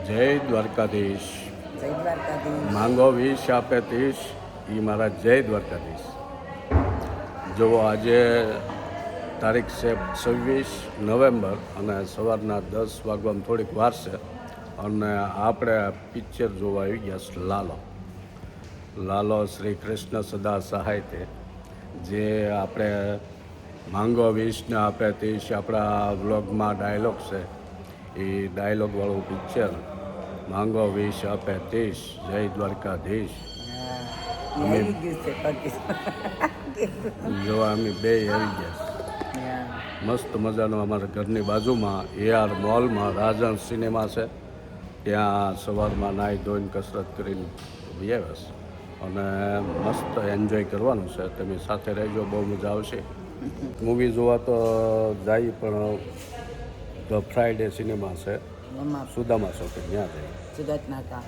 જય દ્વારકાધીશ. જય દ્વારકાધીશ. માંગો 20 આપે 30, એ મારા જય દ્વારકાધીશ. જો આજે તારીખ છે 26 નવેમ્બર અને સવારના 10 વાગવામાં થોડીક વાર છે અને આપણે પિક્ચર જોવા આવી ગયા છે લાલો શ્રી કૃષ્ણ સદા સહાય તે, જે આપણે માંગો 20 ને આપે 30 આપણા વ્લોગમાં ડાયલોગ છે. એ ડાયલોગવાળું પિક્ચર માંગો 20 આપે 30, જય દ્વારકાધીશ. જોવા અમે બે આવી ગયા છે. મસ્ત મજાનો અમારા ઘરની બાજુમાં AR મોલમાં રાજન સિનેમા છે. ત્યાં સવારમાં નાહી ધોઈને કસરત કરીને આવ્યા છે અને મસ્ત એન્જોય કરવાનું છે. તમે સાથે રહેજો, બહુ મજા આવશે. મૂવી જોવા તો જાય પણ ધ ફ્રાઈડે સિનેમા છે સુદામા ચોકે, ત્યાં જાય.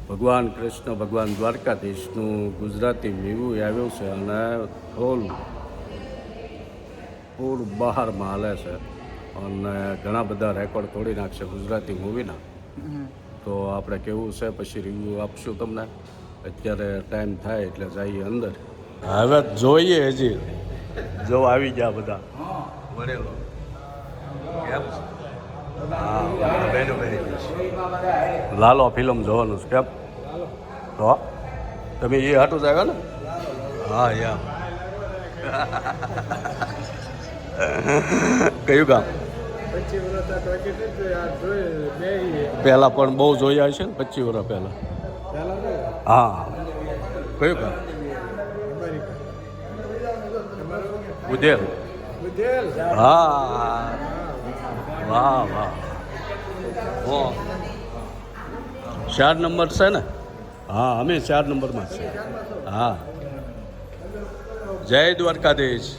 ભગવાન કૃષ્ણ ભગવાન દ્વારકાધીશનું ગુજરાતી મૂવી આવ્યું છે અને ફૂલ બહારમાં હાલે છે અને ઘણા બધા રેકોર્ડ તોડી નાખશે ગુજરાતી મૂવીના. તો આપણે કેવું છે પછી રિવ્યૂ આપશું તમને. અત્યારે ટાઈમ થાય એટલે જઈએ અંદર. હવે જોઈએ, હજી જો આવી ગયા બધા વડેલો. લાલો ફિલ્મ જોવાનું છે કેમ? તો તમે એ હાટું જ આવ્યા ને? હા યા. કયું ગામ? પહેલાં પણ બહુ જોયા હશે ને, 25 વર્ષ પહેલાં. હા, કયું ગામ? ઉદેલ. હા, વાહ વાહ. 4 નંબર છે ને? હા, અમે 4 નંબરમાં છે. હા, જય દ્વારકાધીશ.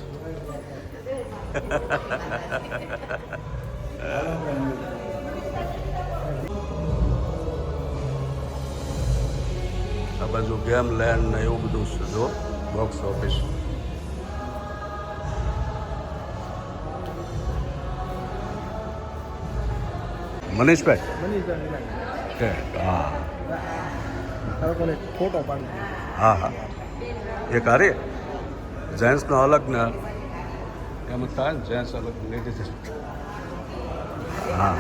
આ બાજુ ગેમ લેન્ડ ને એવું બધું છે. જો બોક્સ ઓફિસ. મનીષભાઈ કે હા ફોટો પાડી. હા હા, એક હારે જેન્ટ્સનો અલગ ને એમ થાય ને, જેન્ટ્સ અલગ લેડીઝ. હા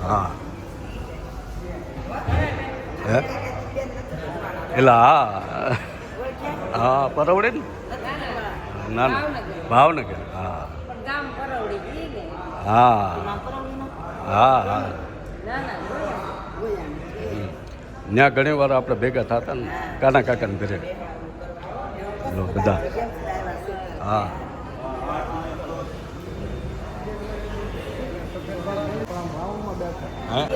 હા હે એટલે હા હા પરવડે ને. ના ના, ભાવનગર. હા હા હા હા. ત્યાં ઘણી વાર આપણે ભેગા થતા ને કાના કાકાને ઘરે બધા. હા હા.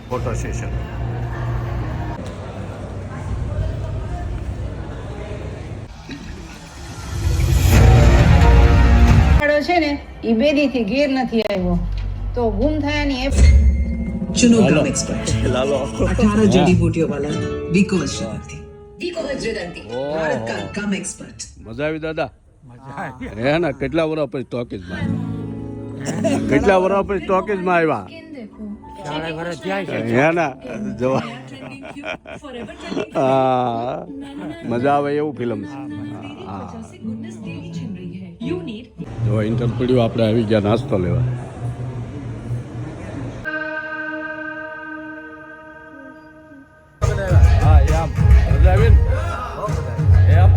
Photo session. છે ને એ બેદીથી ઘેર નથી આવ્યો તો ગુમ થયાની એપ चुनो गम एक्सपर्ट 18 जड़ी बूटियों वाला बीकोज शताब्दी भारत का गम एक्सपर्ट. મજા આવી દાદા? હે ને? કેટલા વર્ષ પછી ટોકીઝમાં કેટલા વર્ષ પછી ટોકીઝમાં આવ્યા? હે ને? જોવા હા, મજા આવે એવું ફિલ્મ છે. હા, જો ઇન્ટર પડ્યું, આપણે આવી ગયા નાસ્તો લેવા. હા એમ મજા આવી ને? એમ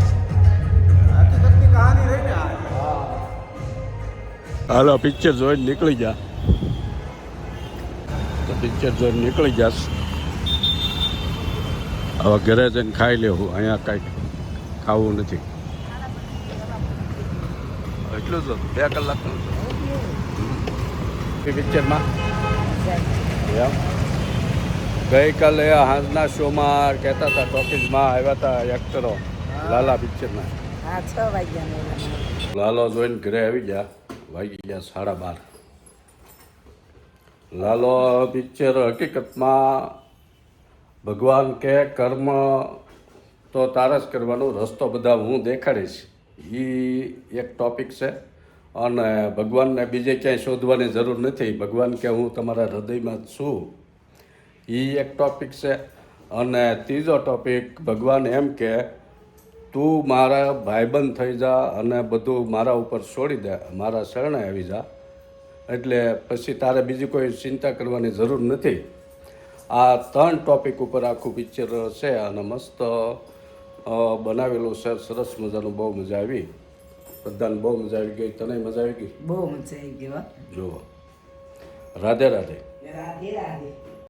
હાલો પિક્ચર જોઈને નીકળી ગયા. તો પિક્ચર જોઈને નીકળી ગયા. હવે ઘરે જઈને ખાઈ લેવું. અહીંયા કાંઈ ખાવું નથી. એટલું જ 2 કલાકનું છે પિક્ચરમાં. એમ ગઈકાલે હાંજના શોમાં કહેતા હતા ટોકીઝમાં આવ્યા હતા એક્ટરો લાલા પિક્ચરના. હા, 6 વાગ્યા. લાલો જોઈને ઘરે આવી ગયા. વાગી ગયા 12:30. લાલો પિક્ચર હકીકતમાં ભગવાન કે કર્મ તો તારસ કરવાનો રસ્તો બધા હું દેખાડીશ. એ એક ટોપિક છે અને ભગવાનને બીજે ક્યાંય શોધવાની જરૂર નથી. ભગવાન કે હું તમારા હૃદયમાં જ છું, એ એક ટોપિક છે. અને ત્રીજો ટોપિક ભગવાન એમ કે તું મારા ભાઈબંધ થઈ જા અને બધું મારા ઉપર છોડી દે, મારા શરણે આવી જા, એટલે પછી તારે બીજી કોઈ ચિંતા કરવાની જરૂર નથી. આ 3 ટોપિક ઉપર આખું પિક્ચર છે અને મસ્ત બનાવેલું છે, સરસ મજાનું, બહુ મજા આવી. બધાને બહુ મજા આવી ગઈ. તને મજા આવી ગઈ? બહુ મજા આવી ગઈ. જુઓ. રાધે રાધે. રાધે રાધે.